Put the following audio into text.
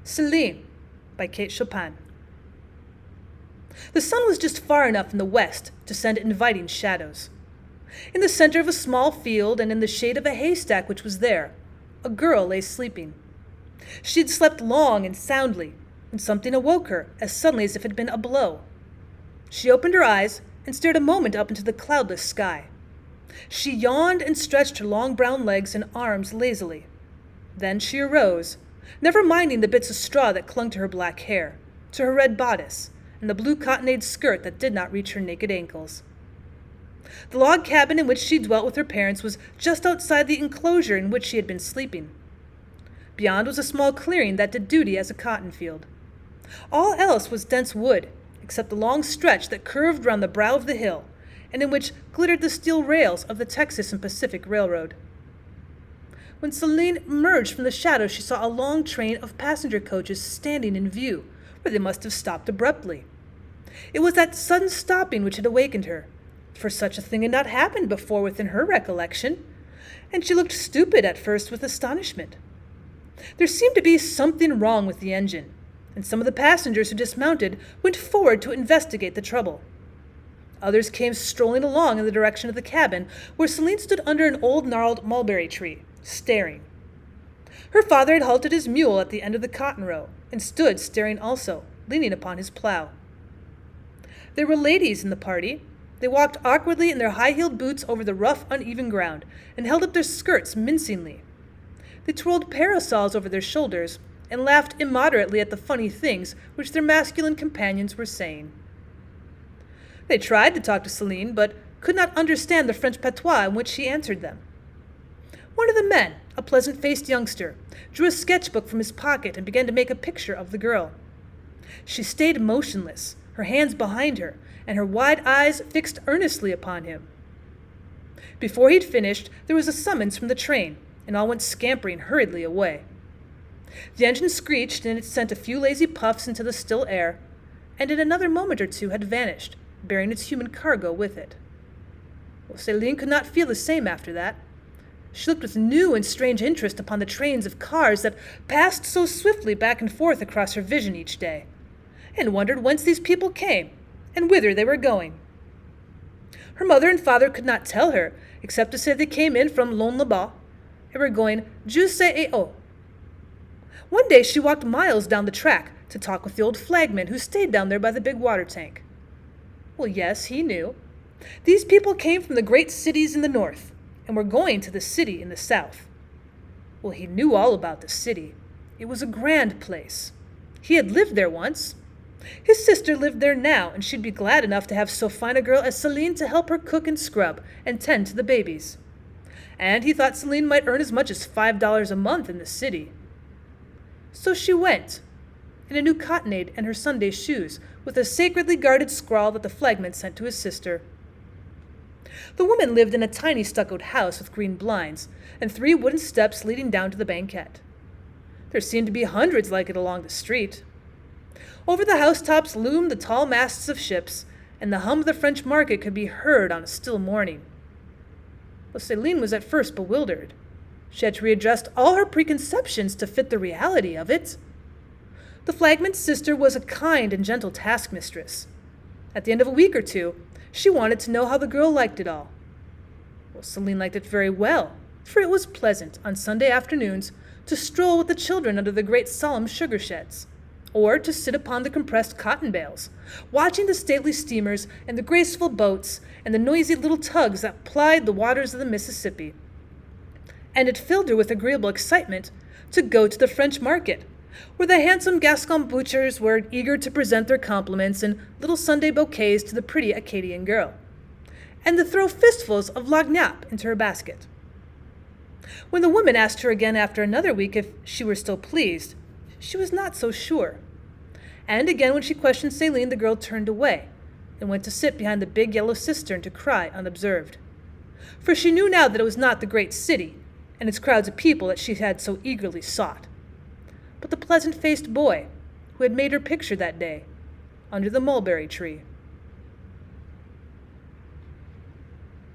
Caline by Chopin. The sun was just far enough in the west to send inviting shadows. In the center of a small field and in the shade of a haystack which was there, a girl lay sleeping. She had slept long and soundly, and something awoke her as suddenly as if it had been a blow. She opened her eyes and stared a moment up into the cloudless sky. She yawned and stretched her long brown legs and arms lazily. Then she arose, never minding the bits of straw that clung to her black hair, to her red bodice, and the blue cottonade skirt that did not reach her naked ankles. The log cabin in which she dwelt with her parents was just outside the enclosure in which she had been sleeping. Beyond was a small clearing that did duty as a cotton field. All else was dense wood, except the long stretch that curved round the brow of the hill, and in which glittered the steel rails of the Texas and Pacific Railroad. When Caline emerged from the shadow, she saw a long train of passenger coaches standing in view, where they must have stopped abruptly. It was that sudden stopping which had awakened her, for such a thing had not happened before within her recollection, and she looked stupid at first with astonishment. There seemed to be something wrong with the engine, and some of the passengers who dismounted went forward to investigate the trouble. Others came strolling along in the direction of the cabin, where Caline stood under an old gnarled mulberry tree, staring. Her father had halted his mule at the end of the cotton row, and stood staring also, leaning upon his plow. There were ladies in the party. They walked awkwardly in their high-heeled boots over the rough, uneven ground, and held up their skirts mincingly. They twirled parasols over their shoulders, and laughed immoderately at the funny things which their masculine companions were saying. They tried to talk to Caline, but could not understand the French patois in which she answered them. One of the men, a pleasant-faced youngster, drew a sketchbook from his pocket and began to make a picture of the girl. She stayed motionless, her hands behind her, and her wide eyes fixed earnestly upon him. Before he'd finished, there was a summons from the train, and all went scampering hurriedly away. The engine screeched, and it sent a few lazy puffs into the still air, and in another moment or two had vanished, bearing its human cargo with it. Well, Caline could not feel the same after that. She looked with new and strange interest upon the trains of cars that passed so swiftly back and forth across her vision each day, and wondered whence these people came, and whither they were going. Her mother and father could not tell her, except to say they came in from Lon-le-Bas, and were going juste et haut. One day she walked miles down the track to talk with the old flagman who stayed down there by the big water tank. Well, yes, he knew. These people came from the great cities in the north, and were going to the city in the south. Well, he knew all about the city. It was a grand place. He had lived there once. His sister lived there now, and she'd be glad enough to have so fine a girl as Caline to help her cook and scrub and tend to the babies. And he thought Caline might earn as much as $5 a month in the city. So she went, in a new cottonade and her Sunday shoes, with a sacredly guarded scrawl that the flagman sent to his sister. The woman lived in a tiny stuccoed house with green blinds, and 3 wooden steps leading down to the banquette. There seemed to be hundreds like it along the street. Over the housetops loomed the tall masts of ships, and the hum of the French market could be heard on a still morning. Well, Caline was at first bewildered. She had to readjust all her preconceptions to fit the reality of it. The flagman's sister was a kind and gentle taskmistress. At the end of a week or two, she wanted to know how the girl liked it all. Well, Caline liked it very well, for it was pleasant on Sunday afternoons to stroll with the children under the great solemn sugar sheds, or to sit upon the compressed cotton bales, watching the stately steamers and the graceful boats and the noisy little tugs that plied the waters of the Mississippi. And it filled her with agreeable excitement to go to the French market, where the handsome Gascon butchers were eager to present their compliments in little Sunday bouquets to the pretty Acadian girl, and to throw fistfuls of lagniappe into her basket. When the woman asked her again after another week if she were still pleased, she was not so sure. And again when she questioned Caline, the girl turned away, and went to sit behind the big yellow cistern to cry unobserved. For she knew now that it was not the great city, and its crowds of people that she had so eagerly sought, but the pleasant-faced boy who had made her picture that day under the mulberry tree.